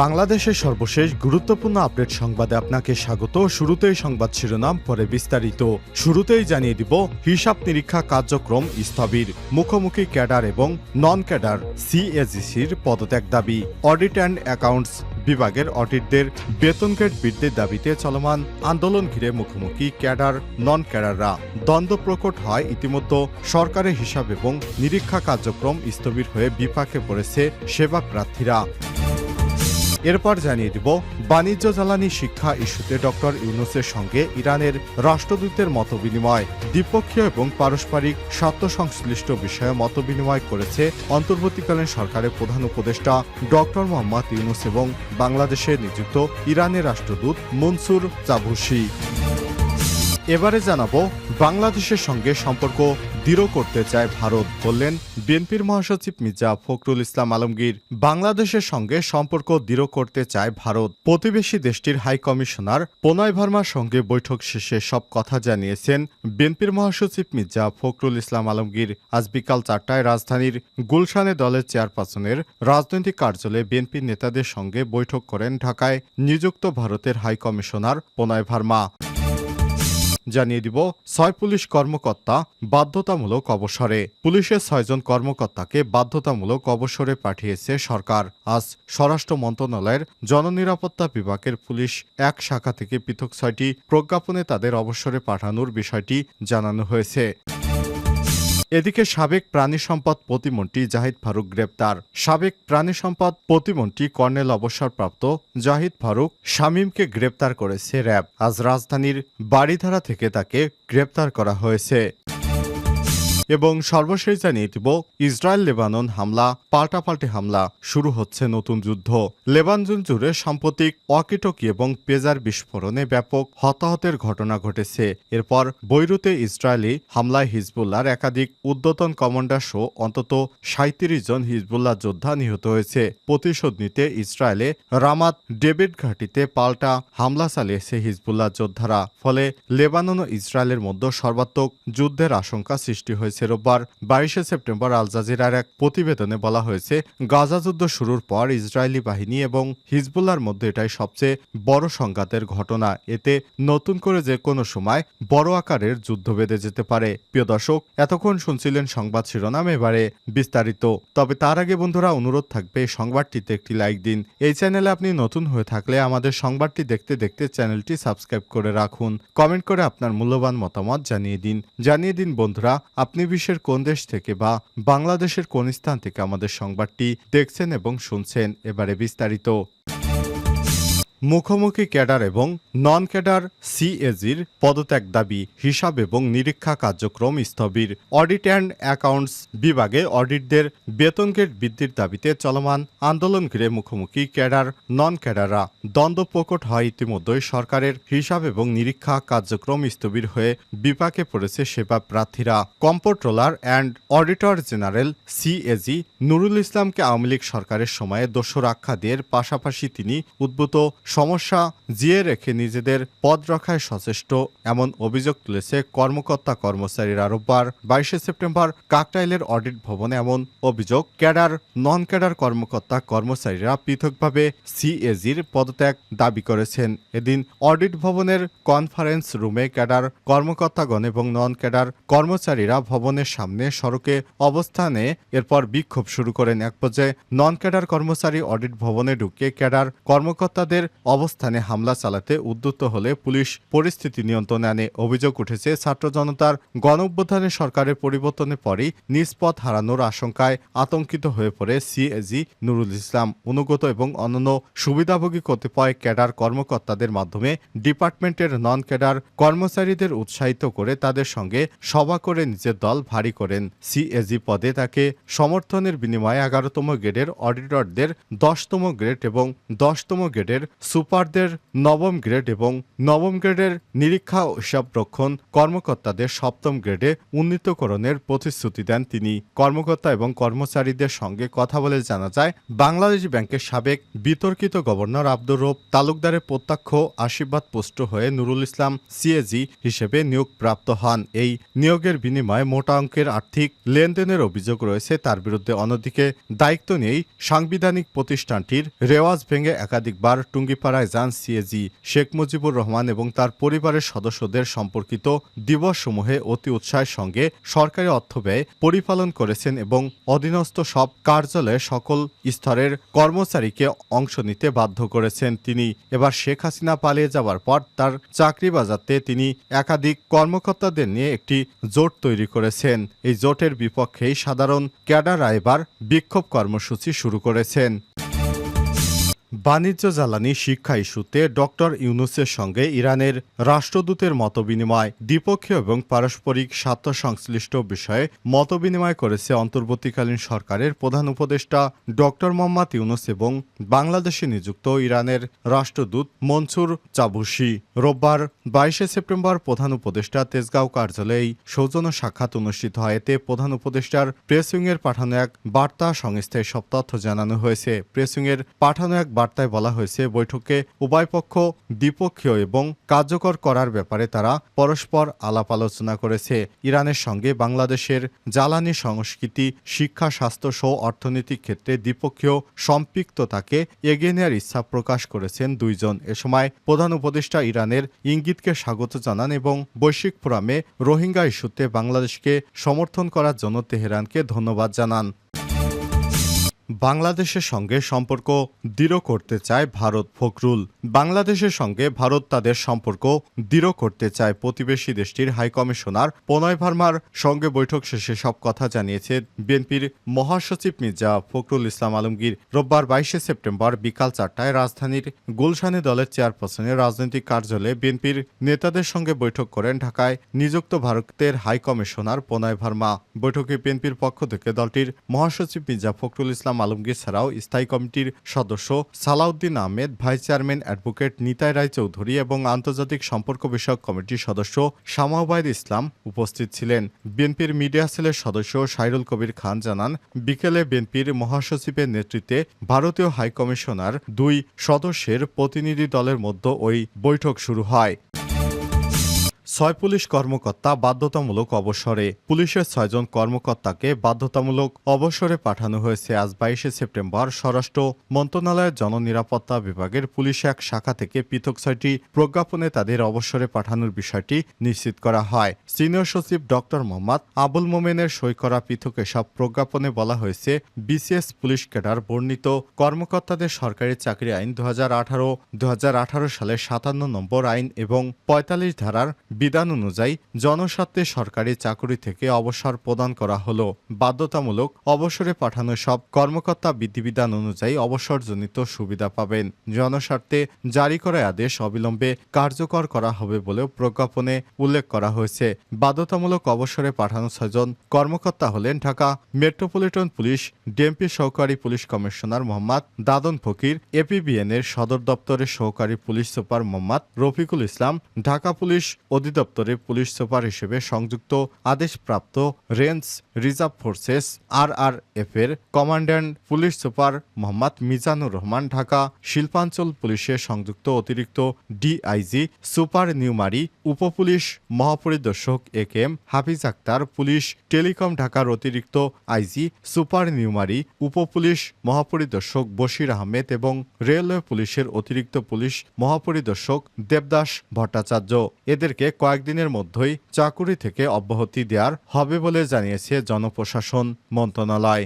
বাংলাদেশের সর্বশেষ গুরুত্বপূর্ণ আপডেট সংবাদে আপনাকে স্বাগত। শুরুতেই সংবাদ শিরোনাম, পরে বিস্তারিত। শুরুতেই জানিয়ে দিব হিসাব নিরীক্ষা কার্যক্রম স্থবির, মুখোমুখি ক্যাডার এবং নন ক্যাডার সিএজিসির পদত্যাগ দাবি। অডিট অ্যান্ড অ্যাকাউন্টস বিভাগের অডিটদের বেতন গ্রেড বৃদ্ধির দাবিতে চলমান আন্দোলন ঘিরে মুখোমুখি ক্যাডার নন ক্যাডাররা। দ্বন্দ্ব প্রকট হয় ইতিমধ্যে সরকারের হিসাব এবং নিরীক্ষা কার্যক্রম স্থবির হয়ে বিপাকে পড়েছে সেবা প্রার্থীরা। এরপর জানিয়ে দিব বাণিজ্য জ্বালানি শিক্ষা ইস্যুতে ডক্টর ইউনূসের সঙ্গে ইরানের রাষ্ট্রদূতের মতবিনিময়। দ্বিপক্ষীয় এবং পারস্পরিক স্বার্থ সংশ্লিষ্ট বিষয়ে মতবিনিময় করেছে অন্তর্বর্তীকালীন সরকারের প্রধান উপদেষ্টা ডক্টর মোহাম্মদ ইউনূস এবং বাংলাদেশে নিযুক্ত ইরানের রাষ্ট্রদূত মনসুর চাভুসি। এবারে জানাবো বাংলাদেশের সঙ্গে সম্পর্ক দৃঢ় করতে চায় ভারত, বললেন বিএনপির মহাসচিব মির্জা ফখরুল ইসলাম আলমগীর। বাংলাদেশের সঙ্গে সম্পর্ক দৃঢ় করতে চায় ভারত। প্রতিবেশী দেশটির হাই কমিশনার প্রণয় ভার্মার সঙ্গে বৈঠক শেষে সব কথা জানিয়েছেন বিএনপির মহাসচিব মির্জা ফখরুল ইসলাম আলমগীর। আজ বিকাল 4টায় রাজধানীর গুলশানে দলের চেয়ারপারসনের রাজনৈতিক কার্যালয়ে বিএনপির নেতাদের সঙ্গে বৈঠক করেন ঢাকায় নিযুক্ত ভারতের হাই কমিশনার প্রণয় ভার্মা। জানিয়ে দিব 6 পুলিশ কর্মকর্তা বাধ্যতামূলক অবসরে। পুলিশের 6 জন কর্মকর্তাকে বাধ্যতামূলক অবসরে পাঠিয়েছে সরকার। আজ স্বরাষ্ট্র মন্ত্রণালয়ের জননিরাপত্তা বিভাগের পুলিশ এক শাখা থেকে পৃথক 6টি প্রজ্ঞাপনে তাদের অবসরে পাঠানোর বিষয়টি জানানো হয়েছে। এদিকে সাবেক প্রাণী সম্পদ প্রতিমন্ত্রী জাহিদ ফারুক গ্রেপ্তার। সাবেক প্রাণী সম্পদ প্রতিমন্ত্রী কর্নেল অবসরপ্রাপ্ত জাহিদ ফারুক শামীমকে গ্রেপ্তার করেছে র্যাব। আজ রাজধানীর বাড়িধারা থেকে তাকে গ্রেপ্তার করা হয়েছে। এবং সর্বশেষ জানিয়ে দিব ইসরায়েল লেবানন হামলা, পাল্টাপাল্টি হামলা, শুরু হচ্ছে নতুন যুদ্ধ। লেবানন জুড়ে সাম্প্রতিক ওয়াকিটকি এবং পেজার বিস্ফোরণে ব্যাপক হতাহতের ঘটনা ঘটেছে। এরপর বৈরুতে ইসরায়েলি হামলায় হিজবুল্লাহর একাধিক ঊর্ধ্বতন কমান্ডার সহ অন্তত 37 জন হিজবুল্লাহ যোদ্ধা নিহত হয়েছে। প্রতিশোধ নিতে ইসরায়েলে রামাত ডেভিড ঘাঁটিতে পাল্টা হামলা চালিয়েছে হিজবুল্লাহ যোদ্ধারা। ফলে লেবানন ও ইসরায়েলের মধ্যে সর্বাত্মক যুদ্ধের আশঙ্কা সৃষ্টি হয়েছে। রোববার 22শে সেপ্টেম্বর আল জাজিরার এক প্রতিবেদনে বলা হয়েছে, গাজা যুদ্ধ শুরুর পর ইসরায়েলি বাহিনী এবং হিজবুল্লাহর মধ্যে এটাই সবচেয়ে বড় সংঘাতের ঘটনা। এতে নতুন করে যে কোনো সময় বড় আকারের যুদ্ধ বেঁধে যেতে পারে। প্রিয় দর্শক, এতক্ষণ শুনছিলেন সংবাদ শিরোনাম, এবারে বিস্তারিত। তবে তার আগে বন্ধুরা অনুরোধ থাকবে সংবাদটিতে একটি লাইক দিন। এই চ্যানেলে আপনি নতুন হয়ে থাকলে আমাদের সংবাদটি দেখতে দেখতে চ্যানেলটি সাবস্ক্রাইব করে রাখুন। কমেন্ট করে আপনার মূল্যবান মতামত জানিয়ে দিন বন্ধুরা, আপনি বিশ্বের কোন দেশ থেকে বা বাংলাদেশের কোন স্থান থেকে আমাদের সংবাদটি দেখছেন এবং শুনছেন। এবারে বিস্তারিত। মুখোমুখি ক্যাডার এবং নন ক্যাডার সিএজির পদত্যাগ দাবি, হিসাব এবং নিরীক্ষা কার্যক্রম স্থবির। অডিট অ্যান্ড অ্যাকাউন্টস বিভাগে অডিটদের বেতন গ্রেড বৃদ্ধির দাবিতে চলমান আন্দোলন ঘিরে মুখোমুখি ক্যাডার নন ক্যাডাররা। দ্বন্দ্ব প্রকট হয় ইতিমধ্যেই সরকারের হিসাব এবং নিরীক্ষা কার্যক্রম স্থবির হয়ে বিপাকে পড়েছে সেবা প্রার্থীরা। Comptroller and auditor general CAG Nurul ইসলামকে আওয়ামী লীগ সরকারের সময়ে দোসর আখ্যা দিয়ে পাশাপাশি তিনি উদ্ভূত সমস্যা জিয়ে রেখে নিজেদের পদ রক্ষায় সচেষ্ট, এমন অভিযোগ তুলেছে কর্মকর্তা কর্মচারীরা। রোববার 22শে সেপ্টেম্বর কাকরাইলের অডিট ভবনে এমন অভিযোগ। ক্যাডার নন ক্যাডার কর্মকর্তা কর্মচারীরা পৃথকভাবে সিএজির পদত্যাগ দাবি করেছেন। এদিন অডিট ভবনের কনফারেন্স রুমে ক্যাডার কর্মকর্তাগণ এবং নন ক্যাডার কর্মচারীরা ভবনের সামনে সড়কে অবস্থানে এরপর বিক্ষোভ শুরু করেন। এক পর্যায়ে নন ক্যাডার কর্মচারী অডিট ভবনে ঢুকে ক্যাডার কর্মকর্তাদের অবস্থানে হামলা চালাতে উদ্যত হলে পুলিশ পরিস্থিতি নিয়ন্ত্রণে আনে। অভিযোগ উঠেছে, ছাত্র জনতার গণঅভ্যুত্থানে সরকারের পরিবর্তনের পরই নিজ পদ হারানোর আশঙ্কায় আতঙ্কিত হয়ে পড়ে সিএজি নুরুল ইসলাম। অনুগত এবং অন্যান্য সুবিধাভোগী কতিপয় ক্যাডার কর্মকর্তাদের মাধ্যমে ডিপার্টমেন্টের নন ক্যাডার কর্মচারীদের উৎসাহিত করে তাদের সঙ্গে সভা করে নিজের দল ভারী করেন। সিএজি পদে তাকে সমর্থনের বিনিময়ে 11তম গ্রেডের অডিটরদের 10তম গ্রেড এবং 10তম গ্রেডের সুপারদের নবম গ্রেড এবং নবম গ্রেডের নিরীক্ষা ও হিসাবরক্ষণ কর্মকর্তাদের সপ্তম গ্রেডে উন্নীতকরণের প্রতিশ্রুতি দেন তিনি। কর্মকর্তা এবং কর্মচারীদের সঙ্গে কথা বলে জানা যায়, বাংলাদেশ ব্যাংকের সাবেক বিতর্কিত গভর্নর আব্দুর রব তালুকদারের প্রত্যক্ষ আশীর্বাদ পুষ্ট হয়ে নুরুল ইসলাম সিএজি হিসেবে নিয়োগপ্রাপ্ত হন। এই নিয়োগের বিনিময়ে মোটা অঙ্কের আর্থিক লেনদেনের অভিযোগ রয়েছে তার বিরুদ্ধে। অন্যদিকে দায়িত্ব নিয়েই সাংবিধানিক প্রতিষ্ঠানটির রেওয়াজ ভেঙে একাধিকবার টুঙ্গিপাড়ায় যান সিএজি শেখ মুজিবুর রহমান এবং তার পরিবারের সদস্যদের সম্পর্কিত দিবসসমূহে অতি উৎসাহের সঙ্গে সরকারি অর্থ ব্যয় পরিপালন করেছেন এবং অধীনস্থ সব কার্যালয়ে সকল স্তরের কর্মচারীকে অংশ নিতে বাধ্য করেছেন তিনি। এবার শেখ হাসিনা পালিয়ে যাওয়ার পর তার চাকরি বাজাতে তিনি একাধিক কর্মকর্তাদের নিয়ে একটি জোট তৈরি করেছেন। এই জোটের বিপক্ষেই সাধারণ ক্যাডাররা এবার বিক্ষোভ কর্মসূচি শুরু করেছেন। বাণিজ্য জ্বালানি শিক্ষা ইস্যুতে ডক্টর ইউনূসের সঙ্গে ইরানের রাষ্ট্রদূতের মতবিনিময়। দ্বিপক্ষীয় এবং পারস্পরিক স্বার্থ সংশ্লিষ্ট বিষয়ে মতবিনিময় করেছে অন্তর্বর্তীকালীন সরকারের প্রধান উপদেষ্টা ডক্টর মোহাম্মদ ইউনূস এবং বাংলাদেশে নিযুক্ত ইরানের রাষ্ট্রদূত মনসুর চাবুসি। রোববার 22 সেপ্টেম্বর প্রধান উপদেষ্টা তেজগাঁও কার্যালয়ে এই সৌজন্য সাক্ষাৎ অনুষ্ঠিত হয়। এতে প্রধান উপদেষ্টার প্রেসউইংয়ের পাঠানো এক বার্তা সংস্থায় সব তথ্য জানানো হয়েছে। প্রেসউইংয়ের পাঠানো এক বার্তায় বলা হয়েছে, বৈঠকে উভয় পক্ষ দ্বিপক্ষীয় এবং কার্যকর করার ব্যাপারে তারা পরস্পর আলাপ আলোচনা করেছে। ইরানের সঙ্গে বাংলাদেশের জ্বালানি, সংস্কৃতি, শিক্ষা, স্বাস্থ্য সহ অর্থনৈতিক ক্ষেত্রে দ্বিপক্ষীয় সম্পৃক্ততাকে এগিয়ে নেওয়ার ইচ্ছা প্রকাশ করেছেন দুইজন। এ সময় প্রধান উপদেষ্টা ইরানের ইঙ্গিতকে স্বাগত জানান এবং বৈশ্বিক ফোরামে রোহিঙ্গা ইস্যুতে বাংলাদেশকে সমর্থন করার জন্য তেহরানকে ধন্যবাদ জানান। বাংলাদেশের সঙ্গে সম্পর্ক দৃঢ় করতে চায় ভারত। ফখরুল। বাংলাদেশের সঙ্গে ভারত তাদের সম্পর্ক দৃঢ় করতে চায়। প্রতিবেশী দেশটির হাইকমিশনার প্রণয় ভার্মার সঙ্গে বৈঠক শেষে সব কথা জানিয়েছে বিএনপির মহাসচিব মির্জা ফখরুল ইসলাম আলমগীর। রোববার 22 সেপ্টেম্বর বিকাল 4টায় রাজধানীর গুলশানে দলের চেয়ারপারসনের রাজনৈতিক কার্যালয়ে বিএনপির নেতাদের সঙ্গে বৈঠক করেন ঢাকায় নিযুক্ত ভারতের হাইকমিশনার প্রণয় ভার্মা। বৈঠকে বিএনপির পক্ষ থেকে দলটির মহাসচিব মির্জা ফখরুল ইসলাম আলমগীর ছাড়াও স্থায়ী কমিটির সদস্য Salahuddin Ahmed, vice chairman advocate Nitai Roy Chowdhury এবং আন্তর্জাতিক সম্পর্ক বিষয়ক কমিটির সদস্য শামাওবাইদ ইসলাম উপস্থিত ছিলেন। বিএনপির মিডিয়া সেলের সদস্য সাইরুল কবির খান জানান, বিকেলে বিএনপির মহাসচিবের নেতৃত্বে ভারতীয় হাইকমিশনার 2 সদস্যের প্রতিনিধি দলের মধ্যে ওই বৈঠক শুরু হয়। 6 পুলিশ কর্মকর্তা বাধ্যতামূলক অবসরে। পুলিশের 6 জন কর্মকর্তাকে বাধ্যতামূলক অবসরে পাঠানো হয়েছে। আজ 22 সেপ্টেম্বর স্বরাষ্ট্র মন্ত্রণালয়ের জননিরাপত্তা বিভাগের পুলিশ এক শাখা থেকে পৃথক 6টি প্রজ্ঞাপনে তাদের অবসরে পাঠানোর বিষয়টি নিশ্চিত করা হয়। সিনিয়র সচিব ডক্টর মোহাম্মদ আবুল মোমেনের সই করা পৃথক এসব প্রজ্ঞাপনে বলা হয়েছে, বিসিএস পুলিশ ক্যাডার বর্ণিত কর্মকর্তাদের সরকারি চাকরি আইন 2018 সালের 57 নম্বর আইন এবং 45 ধারার বিধান অনুযায়ী জনস্বার্থে সরকারি চাকরি থেকে অবসর প্রদান করা হলো। বাধ্যতামূলক অবসরে পাঠানো সব কর্মকর্তা বিধিবিধান অনুযায়ী অবসরজনিত সুবিধা পাবেন। জনস্বার্থে জারি করা আদেশ অবিলম্বে কার্যকর করা হবে বলেও প্রজ্ঞাপনে উল্লেখ করা হয়েছে। বাধ্যতামূলক অবসরে পাঠানো 6 জন কর্মকর্তা হলেন ঢাকা মেট্রোপলিটন পুলিশ ডিএমপি সহকারী police commissioner Mohammad Dadon Fakir, APBN এর সদর দপ্তরের সহকারী police super Mohammad Rafiqul Islam, Dhaka police অধিদপ্তরে পুলিশ সুপার হিসেবে সংযুক্ত আদেশপ্রাপ্ত রেঞ্জ রিজার্ভ ফোর্সেস RRF এর commandant police super Mohammad Mizanur Rahman, Dhaka শিল্পাঞ্চল পুলিশের সংযুক্ত অতিরিক্ত ডিআইজি সুপার নিউমারি, উপপুলিশ মহাপরিদর্শক AKM Hafiz Akhtar, police telecom ঢাকার অতিরিক্ত আইজি সুপার নিউমারি, উপপুলিশ মহাপরিদর্শক বশির আহমেদ এবং রেলওয়ে পুলিশের অতিরিক্ত পুলিশ মহাপরিদর্শক দেবদাস ভট্টাচার্য। এদেরকে কয়েকদিনের মধ্যেই চাকুরি থেকে অব্যাহতি দেওয়ার হবে বলে জানিয়েছে জনপ্রশাসন মন্ত্রণালয়।